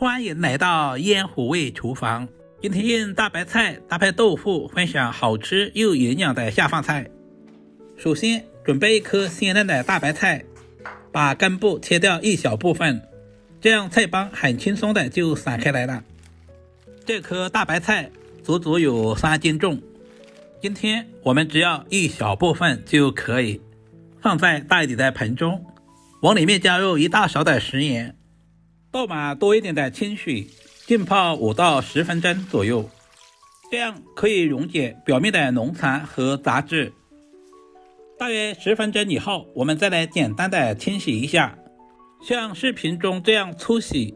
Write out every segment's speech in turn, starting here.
歡迎來到煙虎味廚房。今天用大白菜搭配豆腐分享好吃又營養的下飯菜。首先準備一顆鮮嫩的大白菜，把根部切掉一小部分，這樣菜幫很輕鬆的就散開來了。這顆大白菜足足有3斤重，今天我們只要一小部分就可以，放在大一點的盆中，往裡面加入1大勺的食鹽，倒滿多一點的清水，浸泡5到10分鐘左右，這樣可以溶解表面的濃殘和雜質。大約10分鐘以後，我們再來簡單的清洗一下，像視頻中這樣粗洗，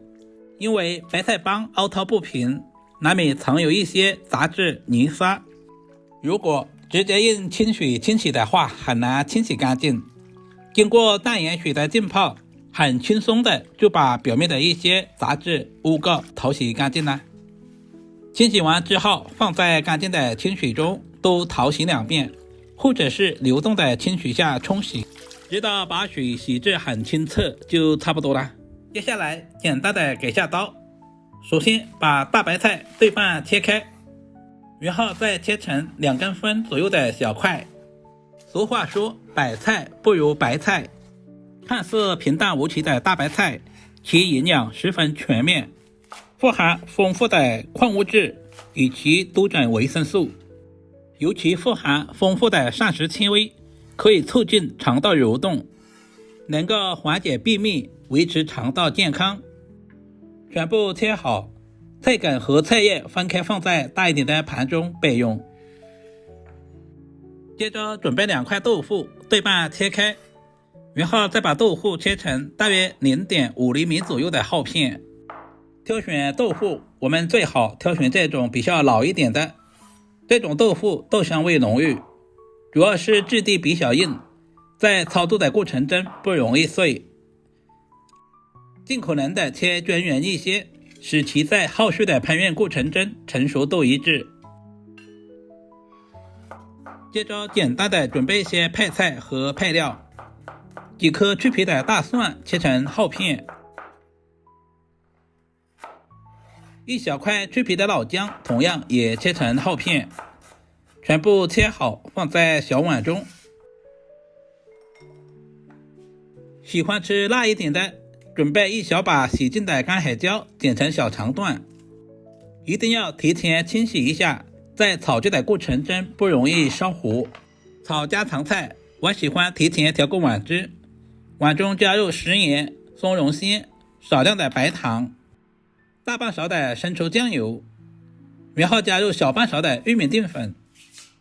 因為白菜幫凹凸不平，難免藏有一些雜質泥沙，如果直接用清水清洗的話，很難清洗乾淨。經過淡鹽水的浸泡，很輕鬆的就把表面的一些雜質污垢淘洗乾淨了。清洗完之後，放在乾淨的清水中都淘洗2遍，或者是流动的清水下冲洗，直到把水洗至很清澈就差不多了。接下來簡单的改下刀，首先把大白菜对半切開，然後再切成2公分左右的小塊。俗話說百菜不如白菜，看似平淡無奇的大白菜，其營養十分全面，富含豐富的礦物質以及多種維生素，尤其富含豐富的膳食纖維，可以促進腸道蠕動，能夠緩解便秘，維持腸道健康。全部切好，菜梗和菜葉分開放在大一點的盤中備用。接着準備2塊豆腐，對半切開，然後再把豆腐切成大約 0.5 厘米左右的厚片。挑選豆腐，我們最好挑選這種比較老一點的，這種豆腐豆香味濃郁，主要是質地比較硬，在操作的過程中不容易碎。盡可能的切均勻一些，使其在後續的烹飪過程中成熟度一致。接着簡單的準備一些配菜和配料，幾顆去皮的大蒜切成厚片，一小塊去皮的老薑同樣也切成厚片，全部切好放在小碗中。喜歡吃辣一點的，準備一小把洗淨的乾海椒剪成小長段，一定要提前清洗一下，在炒制的過程中不容易燒糊。炒家常菜，我喜歡提前調過碗汁，碗中加入食鹽、松茸鮮、少量的白糖，大半勺的生抽醬油，然後加入小半勺的玉米淀粉，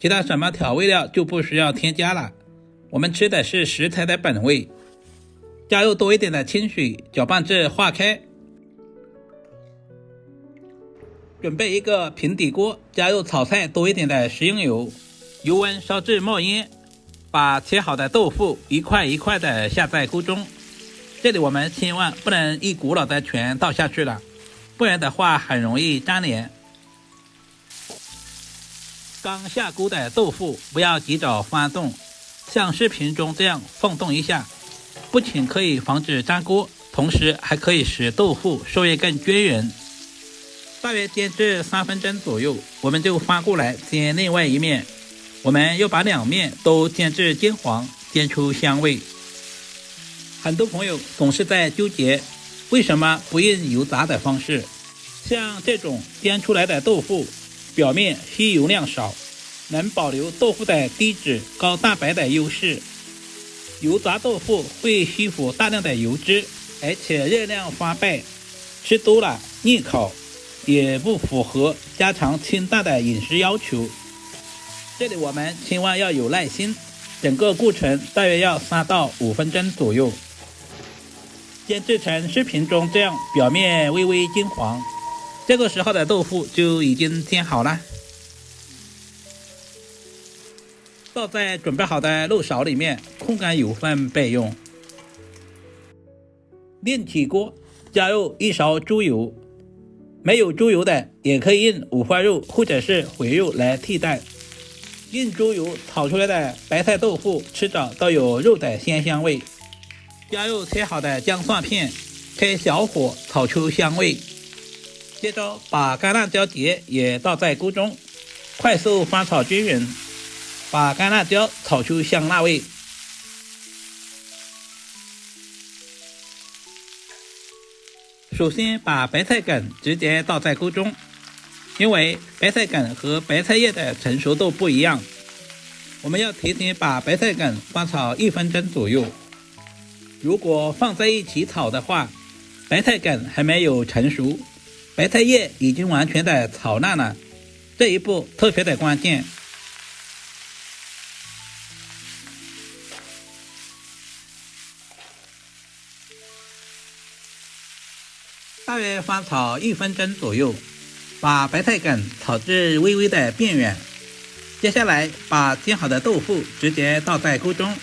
其他什麼調味料就不需要添加了，我們吃的是食材的本味。加入多一點的清水，攪拌至化開。準備一個平底鍋，加入炒菜多一點的食用油，油溫燒至冒煙，把切好的豆腐一塊一塊的下在鍋中。這裡我們千萬不能一股腦的全倒下去了，不然的話很容易粘連。剛下鍋的豆腐不要急着翻動，像視頻中這樣晃動一下，不僅可以防止粘鍋，同時還可以使豆腐受熱更均勻。大約煎至3分鐘左右，我們就翻過來煎另外一面。我們要把2面都煎至金黃，煎出香味。很多朋友總是在糾結，為什麼不用油炸的方式？像這種煎出來的豆腐，表面吸油量少，能保留豆腐的低脂高蛋白的優勢。油炸豆腐會吸附大量的油脂，而且熱量翻倍，吃多了膩口，也不符合家常清淡的飲食要求。這裡我們千萬要有耐心，整個過程大約要3到5分鐘左右。煎制成視頻中這樣，表面微微金黃，這個時候的豆腐就已經煎好了。倒在準備好的肉勺裡面，控乾油分備用。另起鍋，加入1勺豬油，沒有豬油的也可以用五花肉或者是回肉來替代。用豬油炒出來的白菜豆腐吃着都有肉的鮮香味。加入切好的姜蒜片，開小火炒出香味，接着把橄欖椒節也倒在鍋中，快速翻炒均勻，把橄欖椒炒出香辣味。首先把白菜梗直接倒在鍋中，因為白菜梗和白菜葉的成熟度不一樣，我們要提前把白菜梗翻炒1分鐘左右。如果放在一起炒的話，白菜梗還沒有成熟，白菜葉已經完全的炒爛了，這一步特別的關鍵。大約翻炒1分鐘左右，把白菜梗炒至微微的變軟。接下來把煎好的豆腐直接倒在鍋中，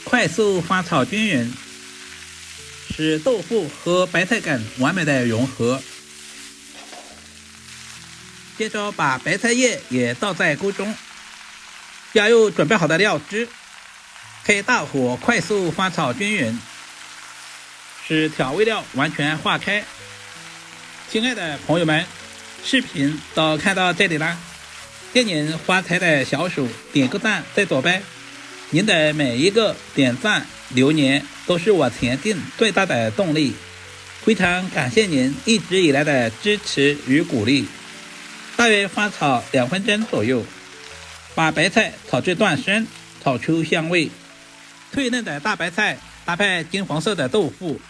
快速翻炒均勻，使豆腐和白菜梗完美的融合。接着把白菜葉也倒在鍋中，加入準備好的料汁，開大火快速翻炒均勻，使調味料完全化開。親愛的朋友們，視頻都看到這裡了，給您發財的小手點個讚再走唄。您的每一個點讚留言都是我前進最大的動力，非常感謝您一直以來的支持與鼓勵。大約翻炒2分鐘左右，把白菜炒至斷生，炒出香味。脆嫩的大白菜搭配金黃色的豆腐，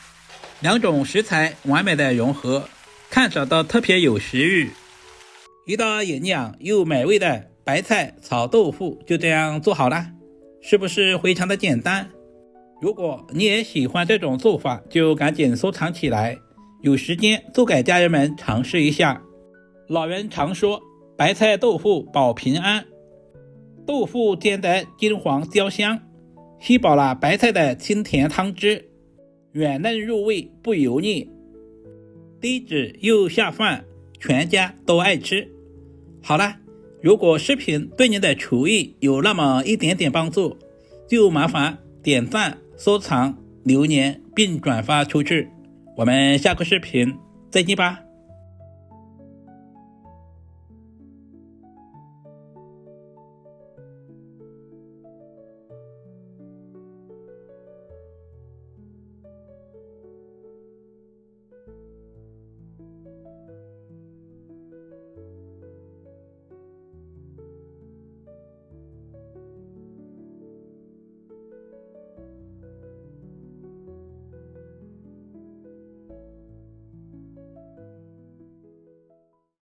兩種食材完美的融合，看着都特別有食慾。一道營養又美味的白菜炒豆腐就這樣做好了，是不是非常的簡單？如果你也喜歡這種做法，就趕緊收藏起來，有時間做給家人們嘗試一下。老人常說白菜豆腐保平安，豆腐煎得金黃焦香，吸飽了白菜的清甜湯汁，軟嫩入味不油膩，低脂又下飯，全家都愛吃。好了，如果視頻對您的廚藝有那麼一點點幫助，就麻煩點讚、收藏、留言並轉發出去。我們下個視頻再見吧。